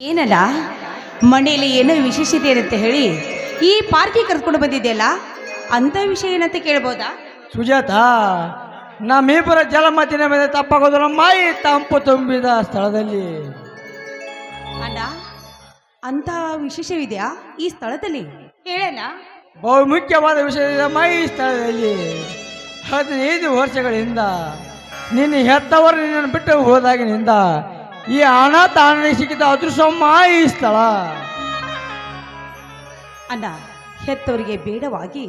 ಏನಲ್ಲ ಮನೆಯಲ್ಲಿ ಏನೋ ವಿಶೇಷತೆ ಇರುತ್ತೆ ಹೇಳಿ ಈ ಪಾರ್ಕಿಗೆ ಕರ್ಕೊಂಡು ಬಂದಿದೆಯಲ್ಲ ಅಂತ ವಿಷಯ ಏನಂತ ಕೇಳ್ಬೋದಾ? ಸುಜಾತ, ನಮ್ಮೀಪುರ ಜಲಮತಿನ ಮೇಲೆ ತಪ್ಪಾಗೋದು ಮಾಯಿ ತಂಪು ತುಂಬಿದ ಸ್ಥಳದಲ್ಲಿ ಅಣ್ಣ, ಅಂತ ವಿಶೇಷವಿದೆಯಾ ಈ ಸ್ಥಳದಲ್ಲಿ? ಹೇಳಣ್ಣ. ಬಹುಮುಖ್ಯವಾದ ವಿಷಯದ ಮಾಯಿ ಸ್ಥಳದಲ್ಲಿ 15 ವರ್ಷಗಳಿಂದ ನಿನ್ನ ಹೆತ್ತವರು ನಿನ್ನನ್ನು ಬಿಟ್ಟು ಹೋದಾಗಿನಿಂದ ಈ ಅನಾಥ ಸಿಕ್ಕಿದ ಅದೃಶ್ಯಮ್ಮ ಈ ಸ್ಥಳ. ಅಣ್ಣ, ಹೆತ್ತವರಿಗೆ ಬೇಡವಾಗಿ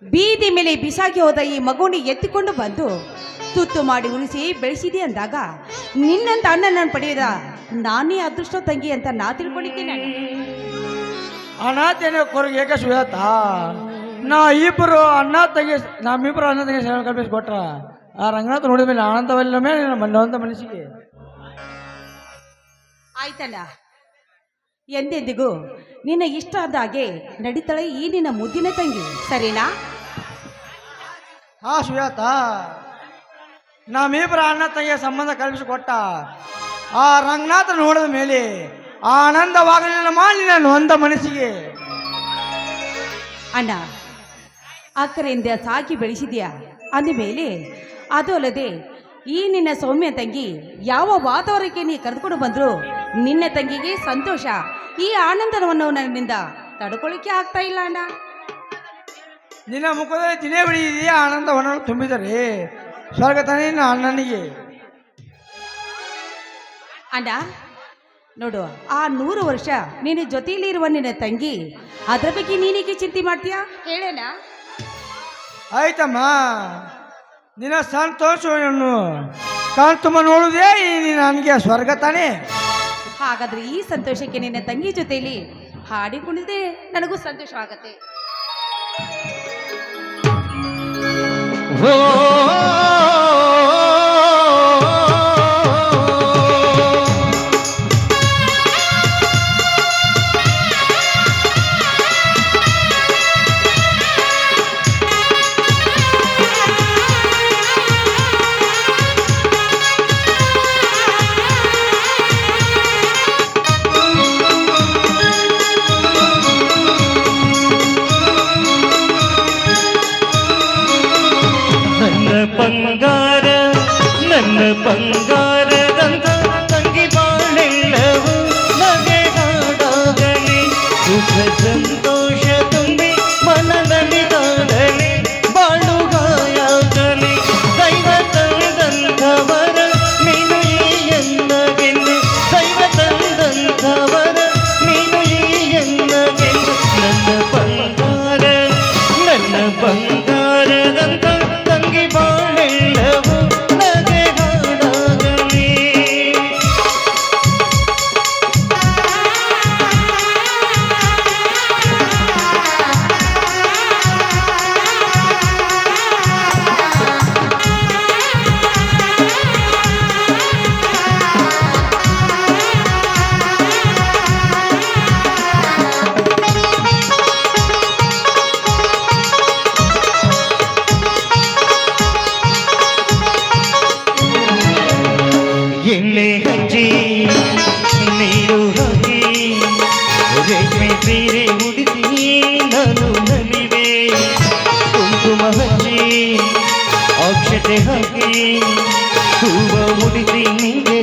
ಬೀದಿ ಮೇಲೆ ಬಿಸಾಗಿ ಹೋದ ಈ ಮಗುನಿ ಎತ್ತಿಕೊಂಡು ಬಂದು ತುತ್ತು ಮಾಡಿ ಉಳಿಸಿ ಬೆಳೆಸಿದೆ ಅಂದಾಗ ನಿನ್ನಂತ ಅಣ್ಣನನ್ನು ಪಡೆಯದ ನಾನೇ ಅದೃಷ್ಟ ತಂಗಿ ಅಂತ ನಾ ತಿಳ್ಕೊಂಡಿದ್ದೇನೆ. ಅನಾಥೇನೆ ಕೊರಗೆ ಏಕ ಸುಜಾತ, ನಮ್ಮಿಬ್ಬರು ಅಣ್ಣ ತಂಗಿ ಕಲ್ಪಿಸ್ಕೊಟ್ರ ಆ ರಂಗನಾಥ ನೋಡಿದ ಮೇಲೆ ಆನಂದವಲ್ಲ ಮೇಲೆ ಮನವಂತ ಮನಸ್ಸಿಗೆ ಆಯ್ತಲ್ಲ. ಎಂದೆಂದಿಗೂ ನಿನ್ನ ಇಷ್ಟ ಆದ ಹಾಗೆ ನಡೀತಾಳೆ ಈ ನಿನ್ನ ಮುದ್ದಿನ ತಂಗಿ, ಸರಿನಾ? ಹಾ ಸುಜಾತ, ನಮ್ಮಿಬ್ಬರ ಅಣ್ಣ ತಂಗಿಯ ಸಂಬಂಧ ಕಲ್ಪಿಸಿಕೊಟ್ಟ ಆ ರಂಗನಾಥ ನೋಡಿದ ಮೇಲೆ ಆನಂದವಾಗಲಿಲ್ಲ ಮಾಡಿ ನಾನು ಒಂದ ಮನಸ್ಸಿಗೆ. ಅಣ್ಣ, ಅಕ್ಕರೆಯಿಂದ ಸಾಕಿ ಬೆಳೆಸಿದ್ಯಾ ಅಂದಮೇಲೆ ಅದು ಅಲ್ಲದೆ ಈ ನಿನ್ನ ಸೌಮ್ಯ ತಂಗಿ ಯಾವ ವಾತಾವರಣಕ್ಕೆ ನೀ ಕರೆದುಕೊಂಡು ಬಂದ್ರು ನಿನ್ನ ತಂಗಿಗೆ ಸಂತೋಷ. ಈ ಆನಂದವನ್ನು ನನ್ನಿಂದ ತಡ್ಕೊಳ್ಳಿಕ್ಕೆ ಆಗ್ತಾ ಇಲ್ಲ ಅಣ್ಣ. ನಿನ್ನ ಮುಖದಲ್ಲಿ ದಿನೇ ಬಿಡಿದೆಯಾ ಆನಂದವನ್ನು ತುಂಬಿದರೆ ಸ್ವರ್ಗ ತಾನೇ ಅಣ್ಣನಿಗೆ. ಅಣ್ಣ ನೋಡು, ಆ 100 ವರ್ಷ ನಿನ್ನ ಜೊತೆಯಲ್ಲಿ ಇರುವ ನಿನ್ನ ತಂಗಿ ಅದ್ರ ಬಗ್ಗೆ ನೀನೇಕೆ ಚಿಂತೆ ಮಾಡ್ತೀಯಾ ಹೇಳೇನ? ಆಯ್ತಮ್ಮ, ನಿನ್ನ ಸಂತೋಷವನ್ನು ಕಾಣ್ತುಂಬ ನೋಡುವುದೇ ನನಗೆ ಸ್ವರ್ಗ ತಾನೇ. ಹಾಗಾದ್ರೆ ಈ ಸಂತೋಷಕ್ಕೆ ನಿನ್ನ ತಂಗಿ ಜೊತೆಯಲ್ಲಿ ಹಾಡಿಕೊಂಡಿದ್ರೆ ನನಗೂ ಸಂತೋಷ ಆಗತ್ತೆ. ಬಂಗಾರ ನನ್ನ ಬಂಗಾರದಂತ ತಂಗಿ ಬಾಳೆಲ್ಲವೂ ನಗೆಗಾಡಾಗಲಿ, ಸುಖ ಸಂತೋಷ ತುಂಬಿ ಮನದಲ್ಲಿ ಕಾಡಲಿ, ಬಾಳುಗಾಯಾಗಲಿ. ದೈವ ತಂದಂಥವರ ನೀನು ಈ ಎನ್ನಗೆಂದು, ದೈವ ತಂದಂಥವರ ನೀನು ಈ ಎನ್ನಗೆಂದು. ನನ್ನ ಬಂಗಾರ ನನ್ನ ಬಂಗಾರದಂತ ತಂಗಿ ಬಾಳೆಲ್ಲವೂ ನಗೆಗಾಡಾಗಲಿ. ಎಣ್ಣೆ ಹಚ್ಚಿ ನೀರು ಹಾಕಿ ರೇಷ್ಮೆ ಸೀರೆ ಉಡಿಸಿ ನಾನು ನಲಿವೆ, ಕುಂಕುಮ ಹಚ್ಚಿ ಅಕ್ಷತೆ ಹಾಕಿ ಹೂವ ಉಡಿಸಿ ನಿಂಗೆ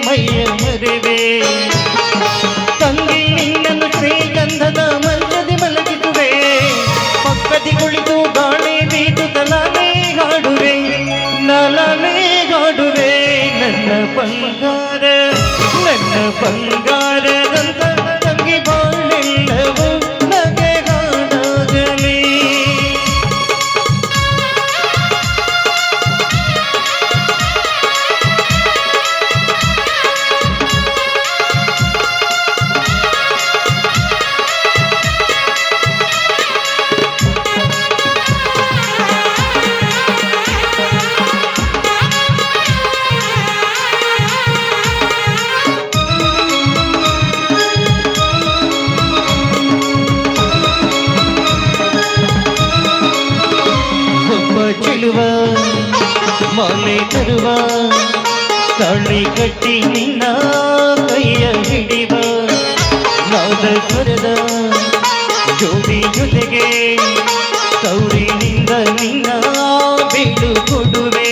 ಮೈಯ ಮರೆವೆ. ತಂಗಿ ನಿನ್ನನ್ನು ಶ್ರೀಗಂಧದ ಮಲ್ಲದೆ ಮಲಗಿಸುವೆ, ಪಕ್ಕದಿ ಕುಳಿತು ಗಾಳಿ ಬೀಸುತ್ತಲಾನೆ ಹಾಡುವೆ, ನಲನೆ ಹಾಡುವೆ. ನನ್ನ ಬಂಗಾರ ನನ್ನ ಬಂಗಾರದಂತ ತಂಗಿ ಬಾಳೆಲ್ಲವೂ ನಗೆಗಾಡಾಗಲಿ. ಚೆಲುವ ಮಾಲೆ ತರುವ ತಾಳಿ ಕಟ್ಟಿ ನಿನ್ನ ಕೈಯ ಹಿಡಿವ ನಾದ ಸ್ವರದ ಜೋಡಿ ಜೊತೆಗೆ ಕೌರಿನಿಂದ ನಿನ್ನ ಬೀಳು ಕೊಡುವೆ.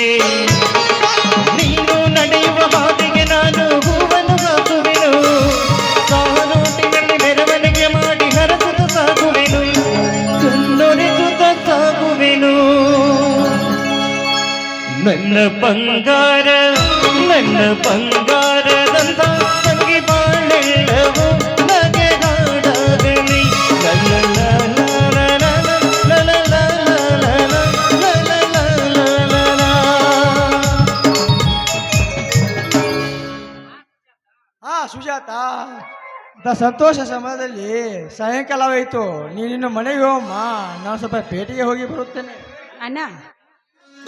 ನೀನು ನಡೆಯುವ ಹಾದಿಗೆ ನಾನು ಹೂವನ್ನು ಹಾಕುವೆನು, ಸಾರೋಟಿನಲ್ಲಿ ಮೆರವಣಿಗೆ ಮಾಡಿ ಹರಸುತ್ತ ಸಾಗುವೆನು, ಕಣ್ಣೊರೆಸುತ್ತ ಸಾಗುವೆನು. ನನ್ನ ಬಂಗಾರ ನನ್ನ ಬಂಗಾರದಂತ ತಂಗಿ ಬಾಳೆಲ್ಲವೂ ನಗೆಗಾಡಗಲಿ. ಸುಜಾತ, ಸಂತೋಷ ಸಮಯದಲ್ಲಿ ಸಾಯಂಕಾಲವಾಯಿತು. ನೀನಿನ್ನು ಮನೆಗೆ ಹೋಗಮ್ಮ, ನಾನು ಸ್ವಲ್ಪ ಪೇಟೆಗೆ ಹೋಗಿ ಬರುತ್ತೇನೆ. ಅಣ್ಣ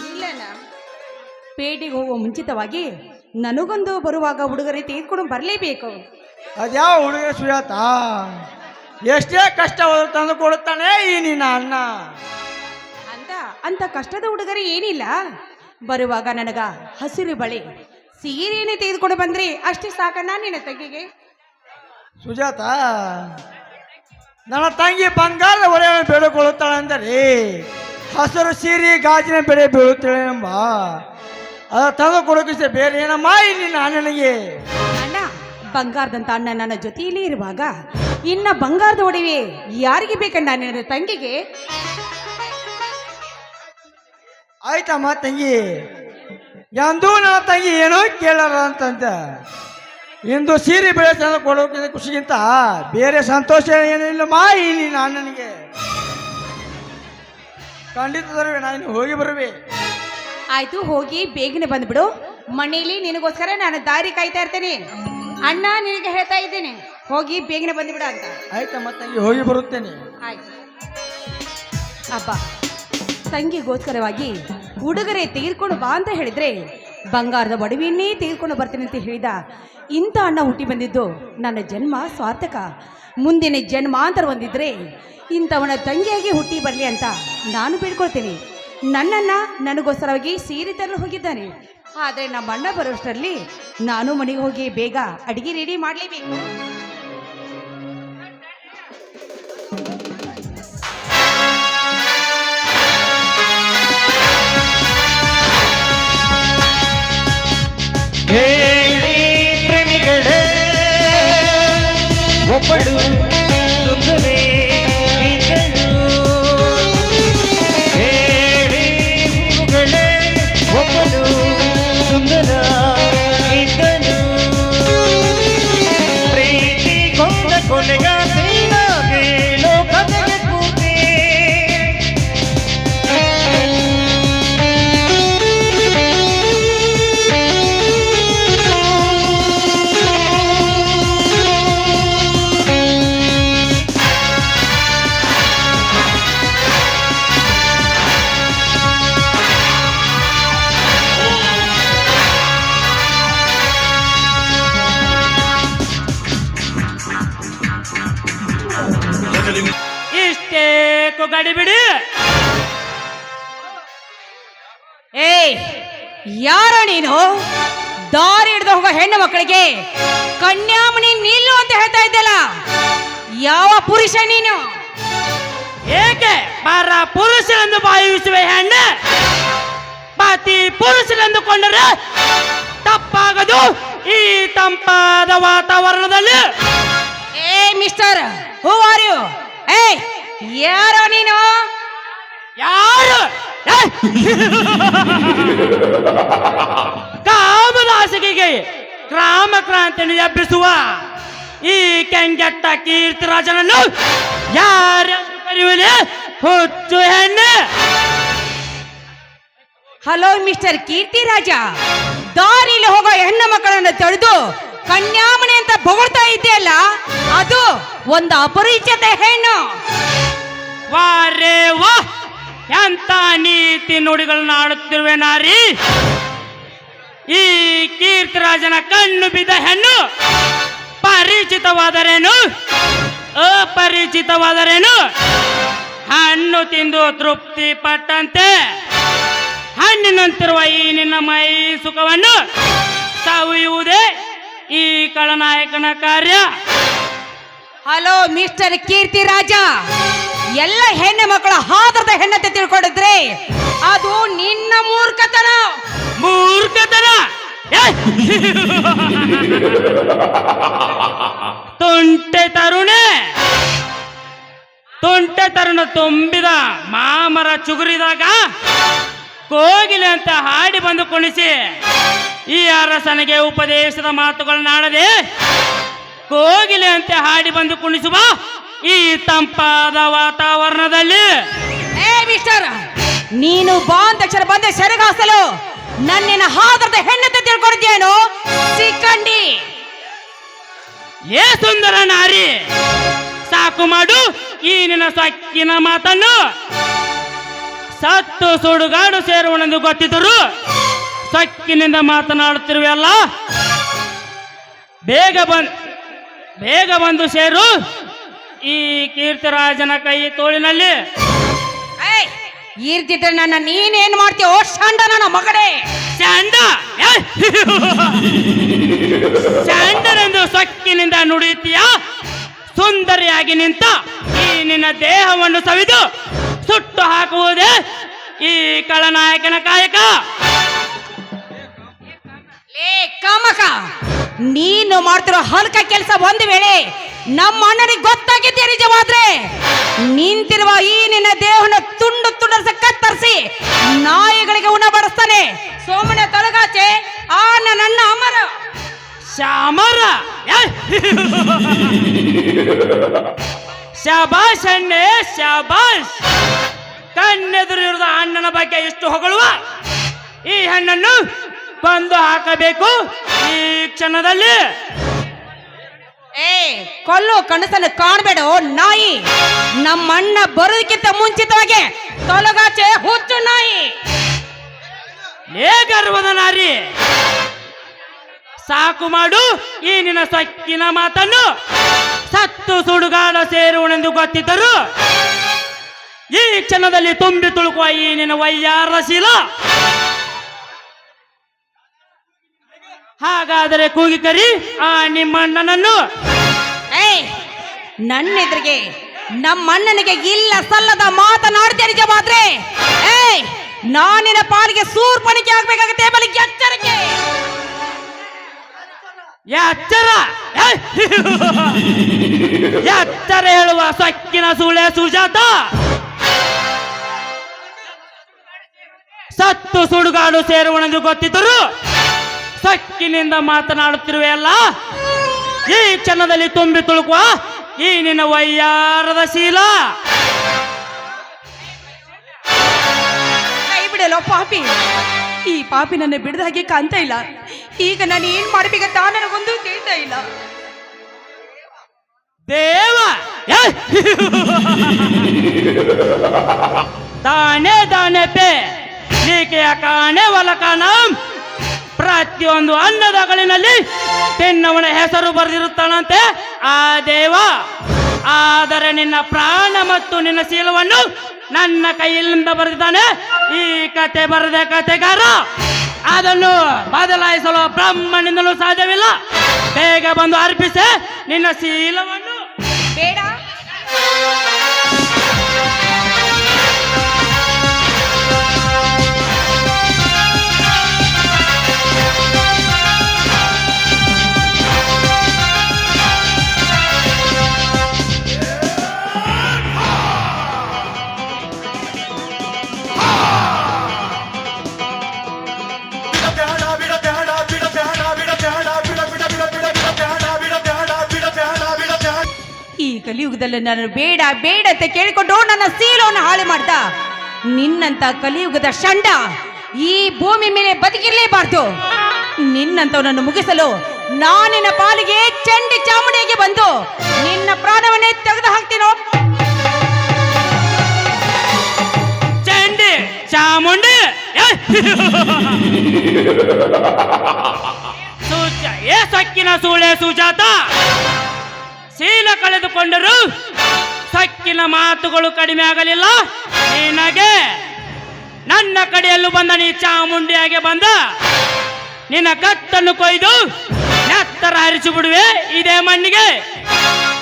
ಇಲ್ಲಣ್ಣ, ಪೇಟೆಗೆ ಹೋಗುವ ಮುಂಚಿತವಾಗಿ ನನಗೊಂದು ಬರುವಾಗ ಉಡುಗೊರೆ ತೆಗೆದುಕೊಂಡು ಬರಲೇಬೇಕು. ಅದ್ಯಾವ ಹುಡುಗ ಸುಜಾತ, ಎಷ್ಟೇ ಕಷ್ಟ ಹೋದ್ರು ತಂದು ಕೊಡುತ್ತಾನೆ ಈ ನಿನ್ನ ಅಣ್ಣ. ಅಂತ ಕಷ್ಟದ ಉಡುಗೊರೆ ಏನಿಲ್ಲ. ಬರುವಾಗ ನನಗ ಹಸಿರು ಬಳೆ ಸೀರೆನೇ ತೆಗೆದುಕೊಂಡು ಬಂದ್ರೆ ಅಷ್ಟೇ ಸಾಕಣ್ಣ ನಿನ್ನ ತಂಗಿಗೆ. ಸುಜಾತ, ನನ್ನ ತಂಗಿ ಬಂಗಾರದ ಒಡೆಯನ್ನು ಬೇಡಿಕೊಳ್ಳುತ್ತಾಳೆ ಅಂದರೆ ಹಸಿರು ಸೀರೆ ಗಾಜಿನ ಬೆಳೆ ಬೀಳುತ್ತಾಳೆ ಎಂಬ ಅದ ತಂದು ಕೊಡೋಕೆ ಬೇರೆ ಏನಮ್ಮ ಈ ನಿನ್ನ ಅಣ್ಣನಿಗೆ. ಅಣ್ಣ, ಬಂಗಾರದಂತ ಅಣ್ಣ ನನ್ನ ಜೊತೆಯಲ್ಲಿ ಇರುವಾಗ ಇನ್ನ ಬಂಗಾರದ ಒಡವೆ ಯಾರಿಗೆ ಬೇಕಣ್ಣ ನಿನ್ನ ತಂಗಿಗೆ? ಆಯ್ತಮ್ಮ ತಂಗಿ, ಎಂದೂ ನನ್ನ ತಂಗಿ ಏನೋ ಕೇಳಾರ ಅಂತಂತ ಇಂದು ಸೀರೆ ಬೆಳೆ ತಂದು ಕೊಡೋಕೆ ಖುಷಿಗಿಂತ ಬೇರೆ ಸಂತೋಷ ಏನಿಲ್ಲಮ್ಮ ಈ ನಿನ್ನ ಅಣ್ಣನಿಗೆ. ಖಂಡಿತದವೇ ನಾನು ಹೋಗಿ ಬರುವೆ. ಆಯ್ತು, ಹೋಗಿ ಬೇಗನೆ ಬಂದ್ಬಿಡು. ಮನೆಯಲ್ಲಿ ನಿನಗೋಸ್ಕರ ನಾನು ದಾರಿ ಕಾಯ್ತಾ ಇರ್ತೇನೆ. ಅಣ್ಣ ನಿನಗೆ ಹೇಳ್ತಾ ಇದ್ದೇನೆ, ಹೋಗಿ ಬೇಗನೆ ಬಂದ್ಬಿಡು ಅಂತ. ಆಯ್ತಮ್ಮ ತಂಗಿ, ಹೋಗಿ ಬರುತ್ತೇನೆ. ಆಯ್ತು. ಅಬ್ಬ, ತಂಗಿಗೋಸ್ಕರವಾಗಿ ಉಡುಗೊರೆ ತೆಗೆದುಕೊಂಡು ಬಾ ಅಂತ ಹೇಳಿದ್ರೆ ಬಂಗಾರದ ಒಡವೆಯನ್ನೇ ತೆಗೆದುಕೊಂಡು ಬರ್ತೀನಿ ಅಂತ ಹೇಳಿದ ಇಂಥ ಅಣ್ಣ ಹುಟ್ಟಿ ಬಂದಿದ್ದು ನನ್ನ ಜನ್ಮ ಸಾರ್ಥಕ. ಮುಂದಿನ ಜನ್ಮಾಂತರ ಹೊಂದಿದ್ರೆ ಇಂಥವನ ತಂಗಿಯಾಗಿ ಹುಟ್ಟಿ ಬರಲಿ ಅಂತ ನಾನು ಬೇಡ್ಕೊಳ್ತೇನೆ. ನನ್ನನ್ನು ನನಗೋಸ್ಕರವಾಗಿ ಸೀರೆ ತರಲು ಹೋಗಿದ್ದಾನೆ. ಆದರೆ ನಮ್ಮ ಅಣ್ಣ ಬರೋಷ್ಟರಲ್ಲಿ ನಾನು ಮನೆಗೆ ಹೋಗಿ ಬೇಗ ಅಡಿಗೆ ರೆಡಿ ಮಾಡಲೇಬೇಕು. ಹೇಳಿ ಪ್ರೇಮಿಗಳೇ, ಒಬ್ಬಳು ಸುಂದರಿ ಇದ್ದಳು. ಹೇಳಿ ಹೂಗಳೇ, ಒಬ್ಬಳು ಸುಂದರ ಇದ್ದಳು. ಪ್ರೀತಿ ಕೊಂದ ಕೊನೆಗಾತಿನಾಗೆ ಲೋಕತೆಗೆ ಕೂತಿ. ಇಷ್ಟೇ ಗಡಿ ಬಿಡಿ. ಏಯ್, ಯಾರ ನೀನು? ದಾರಿ ಹಿಡಿದು ಹೋಗೋ ಹೆಣ್ಣು ಮಕ್ಕಳಿಗೆ ಕನ್ಯಾಮಣಿ ನಿಲ್ಲು ಅಂತ ಹೇಳ್ತಾ ಇದ್ದಲ್ಲ, ಯಾವ ಪುರುಷ ನೀನು? ಏಕೆ ಪರ ಪುರುಷರೆಂದು ಭಾವಿಸುವೆ ಹೆಣ್ಣೆ? ಪತಿ ಪುರುಷರೆಂದುಕೊಂಡರೆ ತಪ್ಪಾಗದು ಈ ತಂಪಾದ ವಾತಾವರಣದಲ್ಲಿ. ಏ ಮಿಸ್ಟರ್, ಹೂ ಆರ್ ಯು? ಏಯ್, ಯಾರೋ ನೀನು? ಯಾರು? ಕಾಮದಾಸಿಗೆ ಗ್ರಾಮ ಕ್ರಾಂತಿಯನ್ನು ಎಬ್ಬಿಸುವ ಈ ಕೆಂಗೆಟ್ಟ ಕೀರ್ತಿರಾಜನನ್ನು ಯಾರೆಂದು ಕರೆಯುವುದೇ ಹುಚ್ಚು ಹೆಣ್ಣೆ? ಹಲೋ ಮಿಸ್ಟರ್ ಕೀರ್ತಿರಾಜ, ದಾರಿಲಿ ಹೋಗೋ ಹೆಣ್ಣು ಮಕ್ಕಳನ್ನು ತಡೆದು ಕನ್ಯಾಮಣಿ ಅಂತ ಹೊಗಳ್ತಾ ಇದೆಯಲ್ಲ, ಅದು ಒಂದು ಅಪರಿಚಿತ ಹೆಣ್ಣು. ವಾರೇ ವಾ, ಎಂತ ನೀತಿ ನುಡಿಗಳನ್ನ ಆಡುತ್ತಿರುವೆ ನಾರಿ. ಈ ಕೀರ್ತಿರಾಜನ ಕಣ್ಣು ಬಿದ್ದ ಹೆಣ್ಣು ಪರಿಚಿತವಾದರೇನು ಅಪರಿಚಿತವಾದರೇನು? ಹಣ್ಣು ತಿಂದು ತೃಪ್ತಿ ಪಟ್ಟಂತೆ ಹಣ್ಣಿನಂತಿರುವ ಈ ನಿನ್ನ ಮೈ ಸುಖವನ್ನು ಸವಿಯುವುದೇ ಈ ಖಳನಾಯಕನ ಕಾರ್ಯ. ಹಲೋ ಮಿಸ್ಟರ್ ಕೀರ್ತಿ ರಾಜ, ಎಲ್ಲ ಹೆಣ್ಣು ಮಕ್ಕಳು ಹಾದರದ ಹೆಣ್ಣತೆ ತಿಳ್ಕೊಂಡಿದ್ರೆ ಅದು ನಿನ್ನ ಮೂರ್ಖತನ. ಮೂರ್ಖತನ ಏ! ತುಂಟೆ ತರುಣ ತುಂಬಿದ ಮಾಮರ ಚುಗುರಿದಾಗ ಕೋಗಿಲೆ ಅಂತ ಹಾಡಿ ಬಂದು ಕುಣಿಸಿ ಈ ಅರಸನಿಗೆ ಉಪದೇಶದ ಮಾತುಗಳನ್ನಾಡದೆ ಕೋಗಿಲೆ ಅಂತ ಹಾಡಿ ಬಂದು ಕುಣಿಸುವ ಈ ತಂಪಾದ ವಾತಾವರಣದಲ್ಲಿ ಏ ಮಿಸ್ಟರ್, ನೀನು ಬಾಂಧಕ್ಷರ ಬಂದೆ ಸೆರಗಾಸಲು ನನ್ನಿನ ಹಾದರದ ಹೆಣ್ಣತೆ ತಿಳ್ಕೊಂಡಿದ್ದೇನು ಸಿಕ್ಕಂಡಿ. ಏ ಸುಂದರ ನಾರಿ, ಸಾಕು ಮಾಡು ಈ ನಿನ್ನ ಸೊಕ್ಕಿನ ಮಾತನ್ನು. ಸತ್ತು ಸುಡುಗಾಡು ಸೇರುವನೆಂದು ಗೊತ್ತಿದ್ದರು ಸೊಕ್ಕಿನಿಂದ ಮಾತನಾಡುತ್ತಿರುವೆಯಲ್ಲ. ಬೇಗ ಬಂದು ಸೇರು ಈ ಕೀರ್ತಿರಾಜನ ಕೈ ತೋಳಿನಲ್ಲಿ. ಇರ್ತಿದ್ರೆ ನನ್ನ ನೀನೇನ್ ಮಾಡ್ತೀಯೋ ಶಂಡ ನನ್ನ ಮಗನೇ. ಚಂಡನೆಂದು ಸೊಕ್ಕಿನಿಂದ ನುಡಿಯುತ್ತೀಯ. ಸುಂದರಿಯಾಗಿ ನಿಂತ ಈ ನಿನ್ನ ದೇಹವನ್ನು ಸವಿದು ಸುಟ್ಟು ಹಾಕುವುದೇ ಈ ಖಳನಾಯಕನ ಕಾಯಕ. ಲೇ ಕಾಮಕ, ನೀನು ಮಾಡ್ತಿರೋ ಹಲ್ಕ ಕೆಲಸ ಒಂದು ವೇಳೆ ನಮ್ಮ ಅಣ್ಣನಿಗೆ ಗೊತ್ತಾಗಿದ್ದೇ ನಿಜವಾದ್ರೆ ನಿಂತಿರುವ ಈ ನಿನ್ನ ದೇಹವನ್ನು ತುಂಡು ತುಂಡರಿಸಿ ಕತ್ತರಿಸಿ ನಾಯಿಗಳಿಗೆ ಉಣ ಬಡಿಸ್ತಾನೆ. ಸೋಮನ ತೊಲಗಾಚೆ ಆ ನನ್ನ ಅಮರ ಶಾಮರ. ಶಾಬಾಷ್ ಅಣ್ಣೆ ಶಾಬಾಷ್. ಕಣ್ಣೆದುರಿರುವ ಅಣ್ಣನ ಬಗ್ಗೆ ಇಷ್ಟು ಹೊಗಳುವ ಈ ಹೆಣ್ಣನ್ನು ಬಂದು ಹಾಕಬೇಕು ಈ ಕ್ಷಣದಲ್ಲಿ. ಏ ಕೊಲ್ಲು ಕನಸನ್ನು ಕಾಣಬೇಡ ನಾಯಿ. ನಮ್ಮ ಅಣ್ಣ ಬರೋದಕ್ಕಿಂತ ಮುಂಚಿತವಾಗಿ ತೊಲಗಾಚೆ ಹುಚ್ಚು ನಾಯಿ. ಲೇ ಗರ್ವದ ನಾರಿ, ಸಾಕು ಮಾಡು ಈ ನಿನ್ನ ಸೊಕ್ಕಿನ ಮಾತನ್ನು. ಸತ್ತು ಸುಡುಗಾಡ ಸೇರುವನೆಂದು ಗೊತ್ತಿದ್ದರು ಈ ಕ್ಷಣದಲ್ಲಿ ತುಂಬಿ ತುಳುಕುವ ಈ ನಿನ್ನ ವಯ್ಯಾರ ಶೀಲ. ಹಾಗಾದರೆ ಕೂಗಿ ಕರಿ ಆ ನಿಮ್ಮಣ್ಣನನ್ನು. ನನ್ನ ಎದುರಿಗೆ ನಮ್ಮ ಅಣ್ಣನಿಗೆ ಇಲ್ಲ ಸಲ್ಲದ ಮಾತನಾಡ್ತೇ ನಿಜವಾದ್ರೆ ನಾನಿನ ಪಾಲಿಗೆ ಸೂರ್ಪಣಿಕೆ ಆಗ್ಬೇಕಾಗತ್ತೆ. ಬಲಿಗೆ ಎಚ್ಚರಿಕೆ. ಎಚ್ಚರ ಎಚ್ಚರ ಹೇಳುವ ಸೊಕ್ಕಿನ ಸೂಳೆ ಸುಜಾತ. ಸತ್ತು ಸುಡುಗಾಡು ಸೇರುವನೆಂದು ಗೊತ್ತಿದ್ದರು ಸೊಕ್ಕಿನಿಂದ ಮಾತನಾಡುತ್ತಿರುವೆಯಲ್ಲ. ಈ ಕ್ಷಣದಲ್ಲಿ ತುಂಬಿ ತುಳುಕುವ ಈ ನಿನ್ನ ವಯ್ಯಾರದ ಶೀಲ. ಕೈ ಬಿಡಲೋ ಪಾಪಿ. ಈ ಪಾಪಿ ನನ್ನ ಬಿಡದ ಹಾಗೆ ಕಾಣ್ತ ಇಲ್ಲ. ಈಗ ನಾನು ಏನ್ ಮಾಡ್ಬೇಕಂತ ನನಗೊಂದು ತಿಳಿತಾ ಇಲ್ಲ. ದೇವ ತಾನೇ ತಾನೇ ಪೇ ನೀಕೆಯ ಕಾಣೆ ವಲಕಾನ. ಪ್ರತಿಯೊಂದು ಅನ್ನದಗಳಿನಲ್ಲಿ ತಿನ್ನವನ ಹೆಸರು ಬರೆದಿರುತ್ತಾನಂತೆ ಆ ದೇವ. ಆದರೆ ನಿನ್ನ ಪ್ರಾಣ ಮತ್ತು ನಿನ್ನ ಶೀಲವನ್ನು ನನ್ನ ಕೈಯಿಂದ ಬರೆದಿದ್ದಾನೆ ಈ ಕತೆ ಬರೆದ ಕತೆಗಾರ. ಅದನ್ನು ಬದಲಾಯಿಸಲು ಬ್ರಹ್ಮನಿಂದಲೂ ಸಾಧ್ಯವಿಲ್ಲ. ಬೇಗ ಬಂದು ಅರ್ಪಿಸೆ ನಿನ್ನ ಶೀಲವನ್ನು. ಬೇಡ. ಈ ಕಲಿಯುಗದಲ್ಲಿ ನಾನು ಬೇಡ ಬೇಡ ಅಂತ ಕೇಳಿಕೊಂಡು ನನ್ನ ಶೀಲವನ್ನು ಹಾಳು ಮಾಡ್ದ ನಿನ್ನಂತ ಕಲಿಯುಗದ ಷಂಡ ಈ ಭೂಮಿ ಮೇಲೆ ಬದುಕಿರಲೇಬಾರ್ದು. ನಿನ್ನಂತವನನ್ನು ಮುಗಿಸಲು ನಾನಿನ ಪಾಲಿಗೆ ಚಂಡಿ ಚಾಮುಂಡಿಗೆ ಬಂದು ನಿನ್ನ ಪ್ರಾಣವನ್ನೇ ತೆಗೆದು ಹಾಕ್ತೀನೋ. ಚಂಡಿ ಚಾಮುಂಡಿ ಏ ಸೊಕ್ಕಿನ ಸೂಳೆ ಸುಜಾತ. ಶೀಲ ಕಳೆದುಕೊಂಡರು ಸೊಕ್ಕಿನ ಮಾತುಗಳು ಕಡಿಮೆ ಆಗಲಿಲ್ಲ ನಿನಗೆ. ನನ್ನ ಕಡೆಯಲ್ಲೂ ಬಂದ ನೀ ಚಾಮುಂಡಿಯಾಗೆ ಬಂದ ನಿನ್ನ ಕತ್ತನ್ನು ಕೊಯ್ದು ನೆತ್ತರ ಹರಿಸಿ ಬಿಡುವೆ ಇದೇ ಮಣ್ಣಿಗೆ.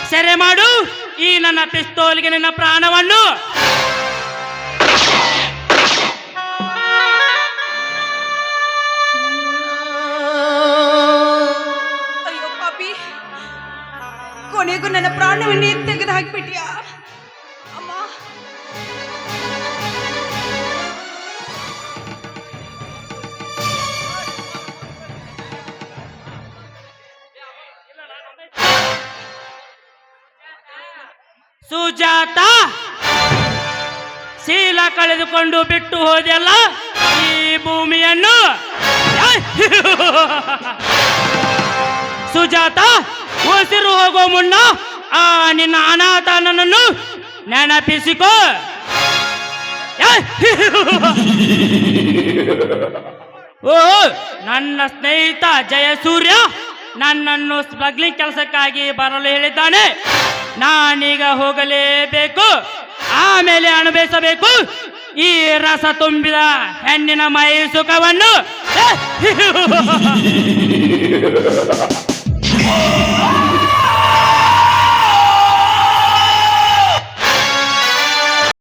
ಸೆರೆ ಮಾಡು ಈ ನನ್ನ ಪಿಸ್ತೂಲ್ಗೆ ನಿನ್ನ ಪ್ರಾಣವನ್ನು. ಅಯ್ಯೋ ಪಾಪಿ, ಕೊನೆಗೂ ನನ್ನ ಪ್ರಾಣವನ್ನೇ ತೆಗೆದು ಹಾಕಿಬಿಟ್ಯಾ ಅಮ್ಮ. ಸುಜಾತ, ಶೀಲ ಕಳೆದುಕೊಂಡು ಬಿಟ್ಟು ಹೋದೆಲ್ಲ ಈ ಭೂಮಿಯನ್ನು. ಸುಜಾತ, ಉಸಿರು ಹೋಗೋ ಮುನ್ನ ಆ ನಿನ್ನ ಅನಾಥನನ್ನು ನೆನಪಿಸಿಕೋ. ಓ ನನ್ನ ಸ್ನೇಹಿತ ಜಯಸೂರ್ಯ ನನ್ನನ್ನು ಸ್ಮಗ್ಲಿಂಗ್ ಕೆಲಸಕ್ಕಾಗಿ ಬರಲು ಹೇಳಿದ್ದಾನೆ. ನಾನೀಗ ಹೋಗಲೇಬೇಕು, ಆಮೇಲೆ ಅನುಭವಿಸಬೇಕು ಈ ರಸ ತುಂಬಿದ ಹೆಣ್ಣಿನ ಮೈ ಸುಖವನ್ನು.